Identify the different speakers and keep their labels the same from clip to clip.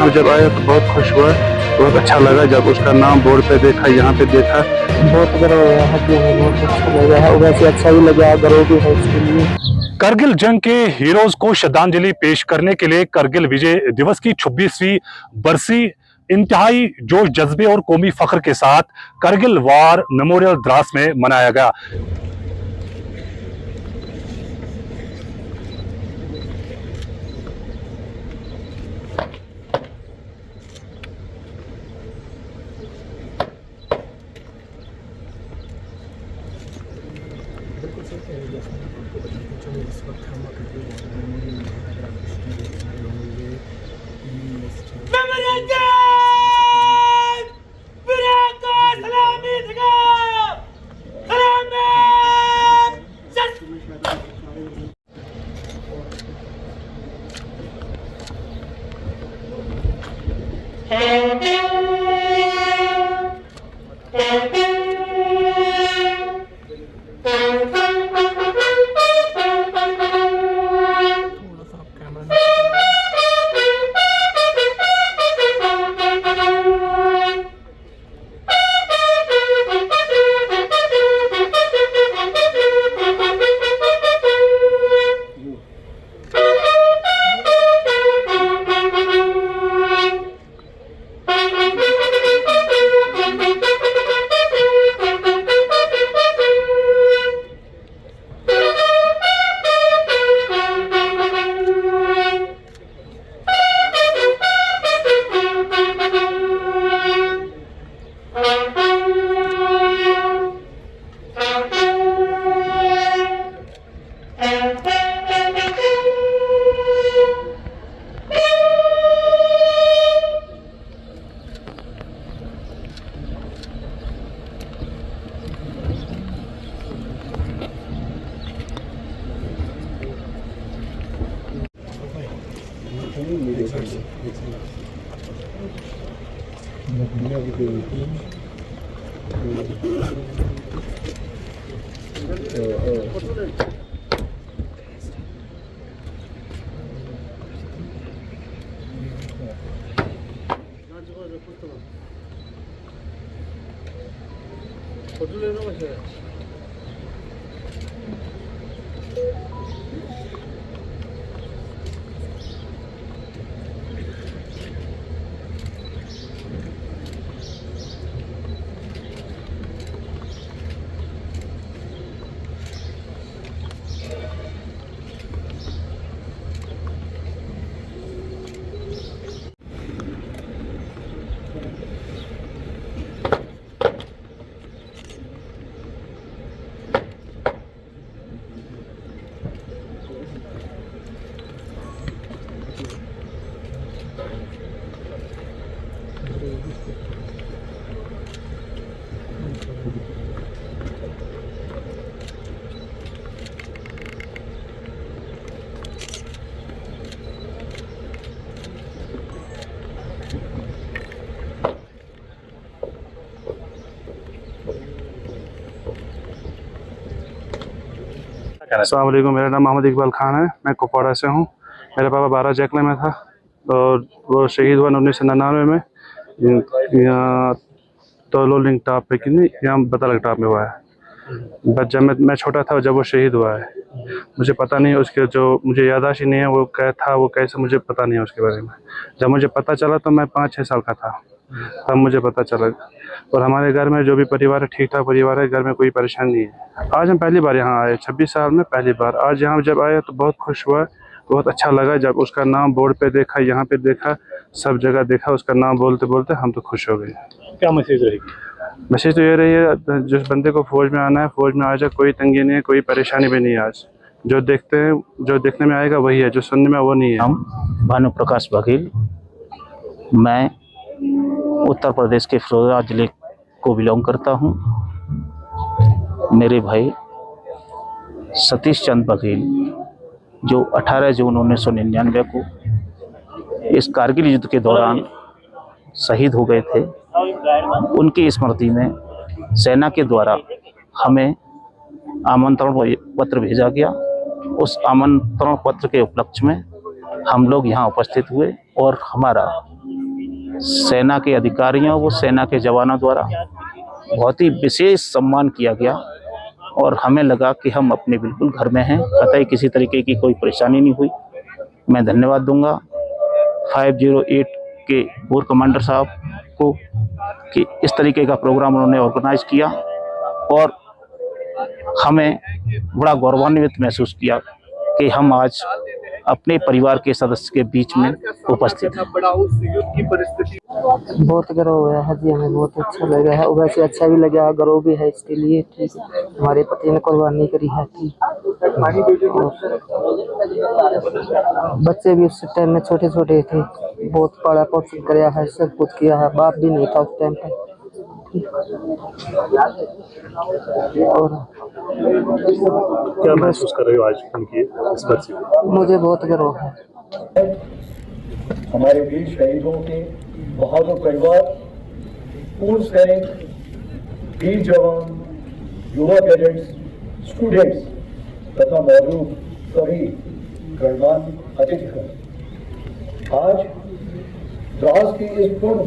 Speaker 1: यहाँ जब आया तो बहुत खुश हुआ, बहुत अच्छा लगा जब उसका नाम बोर्ड पे देखा, यहाँ पे देखा।
Speaker 2: बहुत गर्व है, हमें बहुत अच्छा लगा है, वैसे अच्छा भी लगा, गर्व भी है इसके लिए।
Speaker 3: करगिल जंग के हीरोज को श्रद्धांजलि पेश करने के लिए करगिल विजय दिवस की 26वीं बरसी इंतहाई जोश जज्बे और कौमी फख्र के साथ करगिल वार मेमोरियल द्रास में मनाया गया।
Speaker 1: अस्सलाम वालेकुम, मेरा नाम मोहम्मद इकबाल खान है, मैं कुपवाड़ा से हूँ। मेरा पापा 12 जैकले में था और वो शहीद हुआ 1999 में यहाँ तोलो लिंक टॉप पे कि नहीं, यहाँ बतालक टॉप में हुआ है। बस जब मैं छोटा था जब वो शहीद हुआ है, मुझे पता नहीं उसके जो मुझे याददाश्त ही नहीं है वो क्या था, वो कैसे, मुझे पता नहीं है उसके बारे में। जब मुझे पता चला तो मैं 5-6 साल का था, तब मुझे पता चला। और हमारे घर में जो भी परिवार है ठीक ठाक परिवार है, घर में कोई परेशानी नहीं है। आज हम पहली बार यहाँ आए, 26 साल में पहली बार। आज यहाँ जब आया तो बहुत खुश हुआ, बहुत अच्छा लगा जब उसका नाम बोर्ड पे देखा, यहाँ पे देखा, सब जगह देखा, उसका नाम बोलते बोलते हम तो खुश हो गए।
Speaker 3: क्या मैसेज रहेगी?
Speaker 1: मैसेज तो ये रही है, जिस बंदे को फौज में आना है फौज में आ जाए, कोई तंगी नहीं है, कोई परेशानी भी नहीं है। आज जो देखते हैं, जो देखने में आएगा वही है, जो सुनने में वो नहीं है।
Speaker 4: हम भानु प्रकाश बघेल, मैं उत्तर प्रदेश के फिरोजाबाद जिले को बिलोंग करता हूँ। मेरे भाई सतीश चंद बघेल जो 18 जून 1999 को इस कारगिल युद्ध के दौरान शहीद हो गए थे, उनकी स्मृति में सेना के द्वारा हमें आमंत्रण पत्र भेजा गया। उस आमंत्रण पत्र के उपलक्ष्य में हम लोग यहाँ उपस्थित हुए और हमारा सेना के अधिकारियों व सेना के जवानों द्वारा बहुत ही विशेष सम्मान किया गया और हमें लगा कि हम अपने बिल्कुल घर में हैं, कतई किसी तरीके की कोई परेशानी नहीं हुई। मैं धन्यवाद दूंगा 508 के कोर कमांडर साहब को कि इस तरीके का प्रोग्राम उन्होंने ऑर्गेनाइज किया और हमें बड़ा गौरवान्वित महसूस किया कि हम आज अपने परिवार के सदस्य के बीच में उपस्थित हैं।
Speaker 2: बहुत गर्व है जी, हमें बहुत अच्छा लगा है। वैसे अच्छा भी लगा, गर्व भी है इसके लिए। ठीक है, हमारे पति ने कुर्बानी करी है। ठीक, बच्चे भी उस टाइम में छोटे छोटे थे, बहुत बड़ा पोषण कराया है, सब कुछ किया है। बाप भी नहीं था उस टाइम पे। और
Speaker 3: क्या महसूस कर रहे हो आज उनकी इस बरसी पे?
Speaker 2: मुझे बहुत गर्व है।
Speaker 5: हमारे वीर शहीदों के बहादुर परिवार, पूर्व सैनिक, वीर जवान, युवा कैडेट्स, स्टूडेंट्स तथा मौजूद सभी गणमान्य अतिथिगण, आज द्रास की इस पूर्ण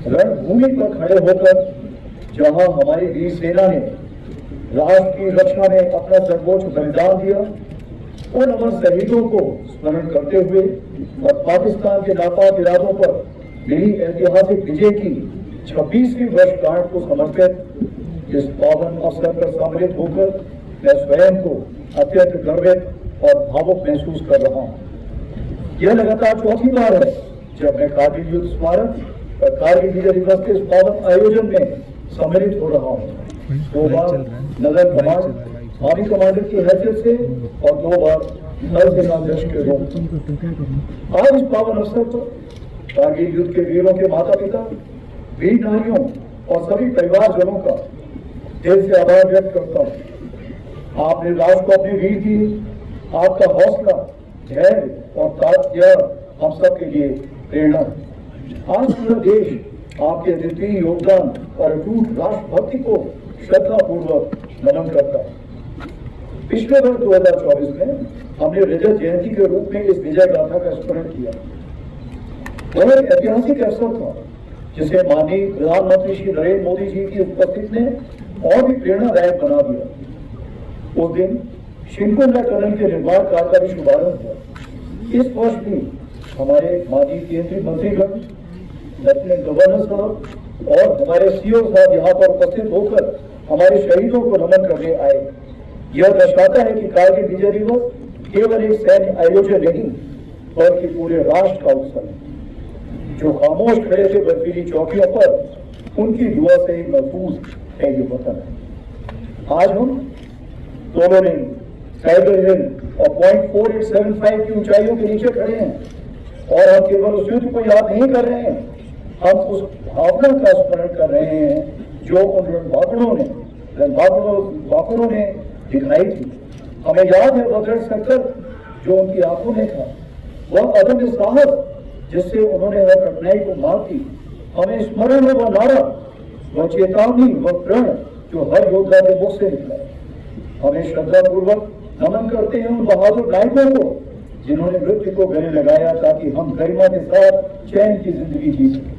Speaker 5: रणभूमि पर खड़े होकर जहां हमारी वीर सेना ने राष्ट्र की रक्षा में अपना सर्वोच्च बलिदान दिया, उन अमर शहीदों को स्मरण करते हुए और पाकिस्तान के नापाक इरादों पर मिली ऐतिहासिक विजय की 26वीं वर्षगांठ को समर्पित इस पावन अवसर पर सम्मिलित होकर मैं स्वयं को अत्यंत गर्वित और भावुक महसूस कर रहा हूँ। यह लगातार चौथी बार है जब मैं कारगिल युद्ध स्मारक और कारगिल विजय दिवस के इस पावन आयोजन में सम्मिलित हो रहा हूँ। 2 बार नगर कमांड आर्मी कमांडर की हैसियत से और 2 बार नर सेनाध्यक्ष के रूप में। आज इस पावन अवसर पर कारगिल युद्ध के वीरों के माता पिता, वीर नारियों और सभी परिवारजनों का दिल से आभार व्यक्त करता हूँ। आपने राष्ट्र को अपनी वीर दी, आपका हौसला, धैर्य और ताकत हम सबके लिए प्रेरणा है। आज पूरा देश आपके अद्वितीय योगदान और अटूट राष्ट्रभक्ति को श्रद्धापूर्वक नमन करता है। पिछले वर्ष 2024 में हमने रजत जयंती के रूप में इस विजय गाथा का स्मरण किया। वह एक ऐतिहासिक अवसर था जिसे माननीय प्रधानमंत्री श्री नरेंद्र मोदी जी की उपस्थिति ने और भी प्रेरणादायक बना दिया। उस दिन शिनकुंडा टनल के निर्माण कार्य का भी शुभारंभ हुआ। इस वर्ष भी हमारे माननीय केंद्रीय मंत्रीगण, लेफ्टिनेंट गवर्नर साहब और हमारे सीओ साहब यहाँ पर उपस्थित होकर हमारे शहीदों को नमन करने आए। यह दर्शाता है कि कारगिल विजय दिवस केवल एक सैन्य आयोजन नहीं बल्कि पूरे राष्ट्र का उत्सव है। जो खामोश खड़े थे बर्फीली चौकियों पर, उनकी दुआ से ही महफूज है ये वतन। आज हम दोनों ने टाइगर हिल और 0.4875 की ऊंचाइयों के नीचे खड़े हैं और हम केवल उस युद्ध को याद नहीं कर रहे हैं, हम उस भावना का स्मरण कर रहे हैं जो उन रणबांकुरों ने दिखाई थी। हमें याद है वह दृढ़ संकल्प जो उनकी आंखों में था, वह अदम्य साहस जिससे उन्होंने हर कठिनाई को मात दी। हमें स्मरण है वह नारा, वह चेतावनी, वह प्रण जो हर योद्धा के मुख से निकला। हमें श्रद्धापूर्वक नमन करते हैं उन बहादुर नायकों को जिन्होंने मृत्यु को गले लगाया ताकि हम गरिमा के साथ चैन की जिंदगी जी सकें।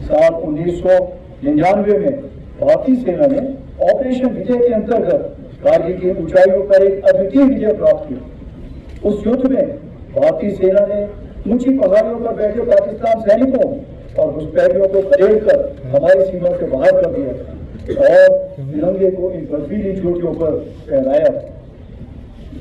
Speaker 5: साल 1999 में भारतीय सेना ने ऑपरेशन विजय के अंतर्गत कारगिल की ऊंचाइयों पर एक अद्वितीय विजय प्राप्त की। उस युद्ध में भारतीय सेना ने ऊंची पहाड़ियों पर बैठे पाकिस्तान सैनिकों और घुसपैठियों को खदेड़ कर हमारी सीमा से बाहर कर दिया और तिरंगे को इन बर्फीली चोटियों पर फहराया।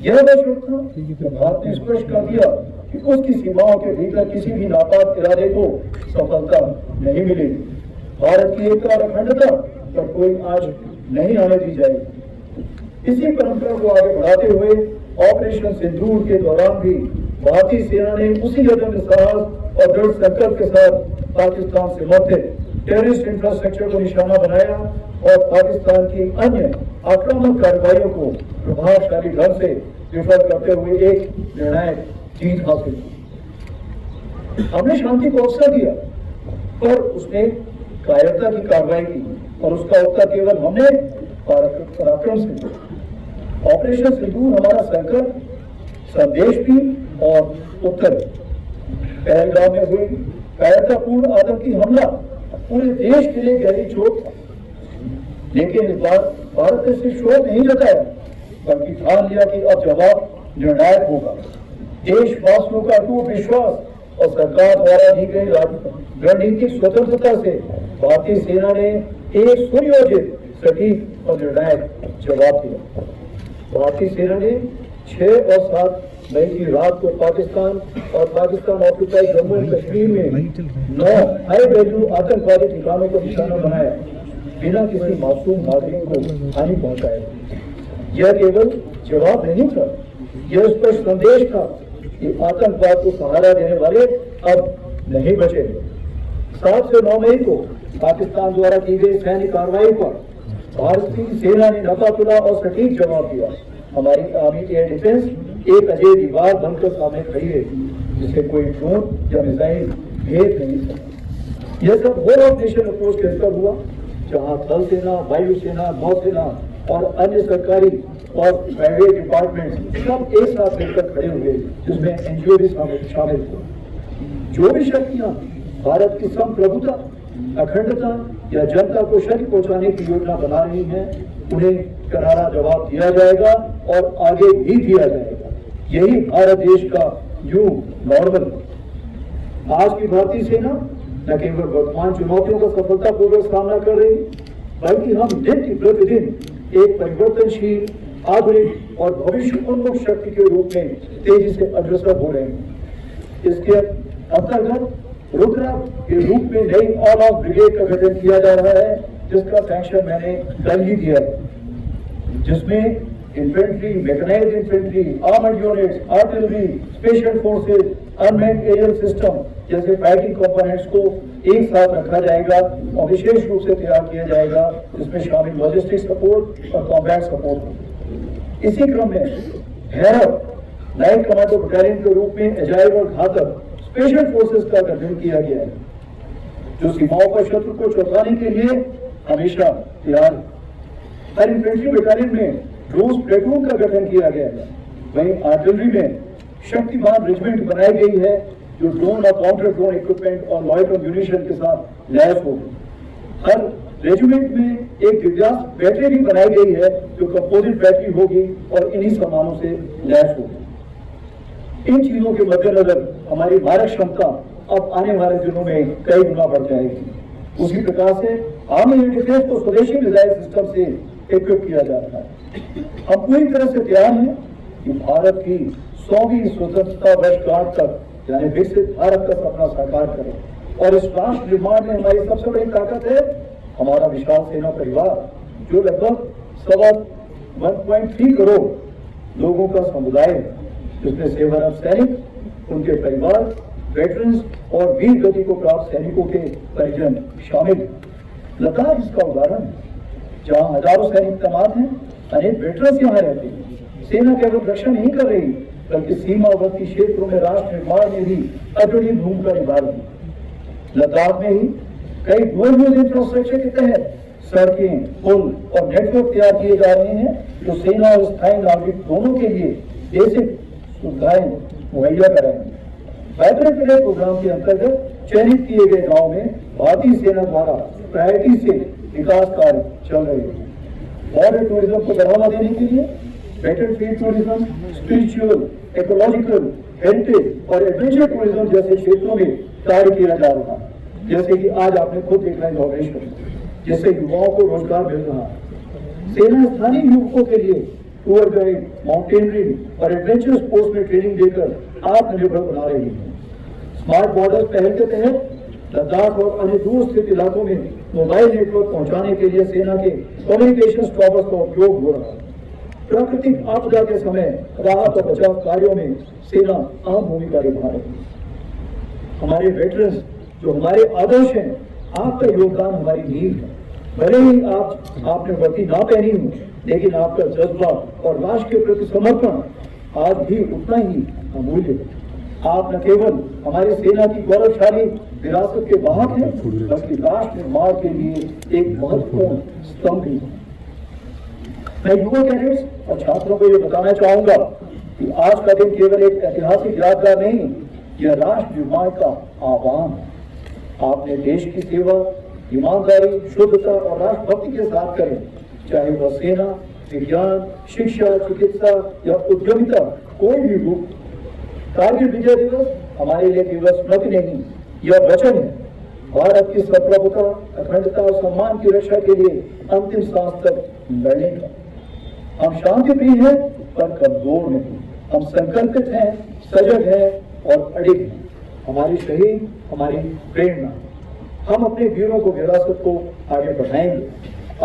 Speaker 5: यह वह युद्ध था जो भारत ने स्पष्ट कर दिया कि उसकी सीमाओं के भीतर किसी भी नापाक इरादे को सफलता नहीं मिलेगी। भारत की एकता और अखंडता पर कोई आज नहीं आने दी जाएगी। इसी परंपरा को आगे बढ़ाते हुए ऑपरेशन सिंदूर के दौरान भी भारतीय सेना ने उसी अदम्य साहस और दृढ़ संकल्प के साथ पाकिस्तान से मध्य टेररिस्ट इंफ्रास्ट्रक्चर को निशाना बनाया और पाकिस्तान की अन्य आक्रामक कार्रवाइयों को प्रभावशाली ढंग से विफल करते हुए एक निर्णायक जीत हासिल की। हमने शांति को अवसर दिया पर उसने कायरता की कार्रवाई की और उसका उत्तर केवल हमने पराक्रम से दिया। ऑपरेशन सिंदूर हमारा संकल्प, संदेश भी और उत्तर। पहलगाम में हुई कायरतापूर्ण आतंकी हमला पूरे देश के लिए गहरी चोट था, लेकिन इस बार भारत ने सिर्फ शोक नहीं जताया बल्कि ठान लिया कि अब जवाब निर्णायक होगा। देशवासियों का अटूट विश्वास और सरकार द्वारा दी गई रणनीतिक स्वतंत्रता से भारतीय सेना ने एक सुनियोजित, सटीक और निर्णायक जवाब दिया। भारतीय सेना ने 6 और 7 मई की रात को पाकिस्तान और पाकिस्तान ऑक्युपाइड जम्मू एंड कश्मीर में 9 हाई वैल्यू आतंकवादी ठिकानों को निशाना बनाया, बिना किसी मासूम नागरिक को हानि पहुंचाए। यह केवल जवाब नहीं था, यह स्पष्ट संदेश था कि आतंकवाद को सहारा देने वाले अब नहीं बचे। 7 से 9 मई को पाकिस्तान द्वारा की गई सैन्य कार्रवाई पर भारतीय सेना ने नफातुला और सटीक जवाब दिया। हमारी आर्मी एयर डिफेंस एक अजय दीवार बनकर सामने खड़ी है, जिसे कोई ड्रोन या मिसाइल भेद नहीं सकता। यह सब होल ऑफ नेशन अप्रोच कहकर हुआ, जहां थल सेना, वायु सेना, नौसेना और अन्य सरकारी और प्राइवेट डिपार्टमेंट सब एक साथ मिलकर खड़े हुए, जिसमें एनजीओ भी शामिल थे। जो भी शक्तियां भारत की संप्रभुता, अखंडता या जनता को क्षति पहुंचाने की योजना बना रही हैं, उन्हें करारा जवाब दिया जाएगा और आगे भी दिया जाएगा। यही भारत देश का न्यू नॉर्मल। आज की भारतीय सेना न केवल वर्तमान चुनौतियों का सफलतापूर्वक सामना कर रही, बल्कि हम नित्य प्रतिदिन एक परिवर्तनशील, आधुनिक और भविष्य उन्मुख शक्ति के रूप में तेजी से अग्रसर हो रहे हैं। इसके अंतर्गत रुद्रा के रूप में नई ऑल ऑफ ब्रिगेड का गठन किया जा रहा है, जिसका सैंक्शन मैंने कल ही दिया है, जिसमें infantry, mechanised infantry, armoured units, artillery, special forces, unmanned aerial system जैसे फाइटिंग कंपोनेंट्स को एक साथ रखा जाएगा और विशेष रूप से तैयार किया जाएगा, जिसमें शामिल लॉजिस्टिक सपोर्ट और कॉम्बैट सपोर्ट। इसी क्रम में भैरव नाइट कमांडो बटालियन के रूप में एजाइल और घातक स्पेशल फोर्सेस का गठन किया गया है, जो सीमाओं पर शत्रु को चौंकाने के लिए हमेशा तैयार है। हर इन्फेंट्री बटालियन में ड्रोन प्लेटून का गठन किया गया है। वहीं आर्टिलरी में शक्तिमान रेजिमेंट बनाई गई है, जो ड्रोन और काउंटर ड्रोन इक्विपमेंट और लॉयटर म्यूनिशन के साथ लैस होगी। हर रेजिमेंट में एक दिव्यांग बैटरी भी बनाई गई है, जो कंपोजिट बैटरी होगी और इन्हीं सामानों से लैस होगी। इन चीजों के मद्देनजर हमारी मारक क्षमता अब आने वाले दिनों में कई गुना बढ़ जाएगी। उसी प्रकार से आर्मी एयर डिफेंस को स्वदेशी मिसाइल सिस्टम से इक्विप किया जा रहा है। हम पूरी तरह से तैयार हैं कि भारत की 100वीं स्वतंत्रता वर्षगांठ तक यानी विकसित भारत का सपना साकार करें। और इस राष्ट्र निर्माण में हमारी सबसे बड़ी ताकत है हमारा विशाल सेना परिवार, जो लगभग 1.3 करोड़ लोगों का समुदाय है, जिसमें सेवारत सैनिक, उनके परिवार, वेटरन्स और वीर गति को प्राप्त सैनिकों के परिजन शामिल हैं। लद्दाख इसका उदाहरण है, जहां हजारों सैनिक तैनात हैं, अनेक वेटरन्स यहाँ रहते हैं। सेना केवल रक्षा नहीं कर रही, बल्कि सीमावर्ती क्षेत्रों में राष्ट्र निर्माण में भी अग्रणी भूमिका निभा रही है। लद्दाख में ही कई डुअल यूज इंफ्रास्ट्रक्चर के तहत सड़कें, पुल और नेटवर्क तैयार किए जा रहे हैं, जो सेना और स्थायी नागरिक दोनों के लिए बेसिक सुविधाएं मुहैया कराएंगे। वाइब्रेंट विलेज प्रोग्राम के अंतर्गत चयनित किए गए गांव में भारतीय सेना द्वारा प्रायोरिटी से विकास कार्य चल रहे हैं। बॉर्डर टूरिज्म को बढ़ावा देने के लिए battlefield tourism, spiritual, ecological, heritage और एडवेंचर टूरिज्म जैसे क्षेत्रों में कार्य किया जा रहा है। जैसे कि आज आपने खुद देखा इनॉग्रेशन, जिससे युवाओं को रोजगार मिल रहा है। सेना स्थानीय युवकों के लिए टूर गाइड, माउंटेनरिंग और एडवेंचर स्पोर्ट्स में ट्रेनिंग देकर आत्मनिर्भर बना रही है। स्मार्ट बॉर्डर पहल के तहत लद्दाख और अन्य दूर स्थित इलाकों में मोबाइल नेटवर्क पहुंचाने के लिए सेना के कम्युनिकेशन टॉवर्स का उपयोग हो रहा है। प्राकृतिक आपदा के समय राहत और बचाव कार्यों में सेना अहम भूमिका निभा रही है। हमारे वेटरन्स जो हमारे आदर्श हैं, आपका योगदान हमारी नींव है। भले ही आपने वर्दी ना पहनी हो, लेकिन आपका जज्बा और राष्ट्र के प्रति समर्पण आज भी उतना ही अमूल्य है। आप न केवल हमारी सेना की गौरवशाली विरासत के वाहक हैं, बल्कि राष्ट्र निर्माण के लिए एक महत्वपूर्ण स्तंभ भी है। मैं युवा कैडेट्स और छात्रों को ये बताना चाहूंगा कि आज का दिन केवल एक ऐतिहासिक यादगार नहीं, यह राष्ट्र निर्माण का आह्वान है। आपने देश की सेवा ईमानदारी, शुद्धता और राष्ट्रभक्ति के साथ करें, चाहे वह सेना, विज्ञान, शिक्षा, चिकित्सा या उद्यमिता, कोई भी रूप। कारगिल विजय दिवस हमारे लिए दिवस मत नहीं, यह वचन है भारत की संप्रभुता, अखंडता और सम्मान की रक्षा के लिए अंतिम सांस तक लड़ने का। हम शांति प्रिय हैं पर कमजोर नहीं, हम संकल्पित हैं, सजग हैं और अडिग हैं। हमारी शहीद हमारी प्रेरणा, हम अपने वीरों को विरासत को आगे बढ़ाएंगे।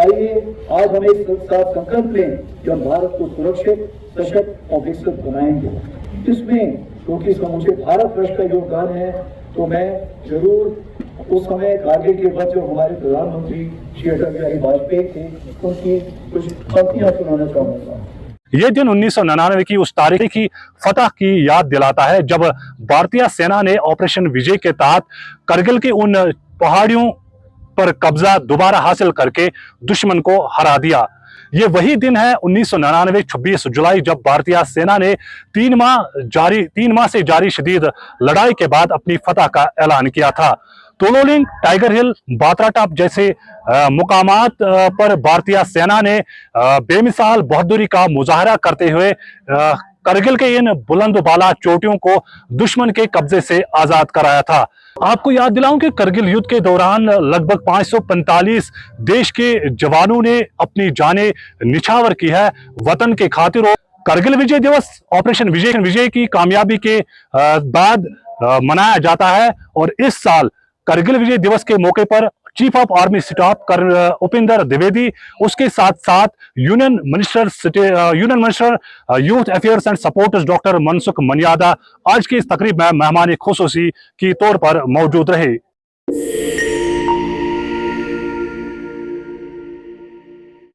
Speaker 5: आइए आज हम एक साथ संकल्प लें कि हम भारत को सुरक्षित, सशक्त और विकसित बनाएंगे। इसमें क्योंकि समूचे भारत वर्ष का योगदान है, तो मैं जरूर उस समय कारगिल के बाद जो हमारे प्रधानमंत्री श्री अटल बिहारी वाजपेयी थे, उनकी कुछ पंक्तियां सुनाना चाहूंगा।
Speaker 3: ये दिन 1999 की उस तारीख की फतह की याद दिलाता है जब भारतीय सेना ने ऑपरेशन विजय के तहत करगिल के उन पहाड़ियों पर कब्जा दोबारा हासिल करके दुश्मन को हरा दिया। ये वही दिन है 1999 26 जुलाई जब भारतीय सेना ने 3 माह से जारी शदीद लड़ाई के बाद अपनी फतह का ऐलान किया था। तोलोलिंग, टाइगर हिल, बात्रा टॉप जैसे मुकामात पर भारतीय सेना ने बेमिसाल बहादुरी का मुजाहरा करते हुए करगिल के इन बुलंदबाला चोटियों को दुश्मन के कब्जे से आजाद कराया था। आपको याद दिलाऊं कि करगिल युद्ध के दौरान लगभग 545 देश के जवानों ने अपनी जानें निछावर की है वतन के खातिर। और करगिल विजय दिवस ऑपरेशन विजय की कामयाबी के बाद मनाया जाता है। और इस साल करगिल विजय दिवस के मौके पर chief of army staff Upendra Dwivedi, उसके साथ साथ union minister youth affairs and sports doctor Mansukh Mandaviya आज की इस तकरीब में मेहमान खुसूसी के तौर पर मौजूद रहे।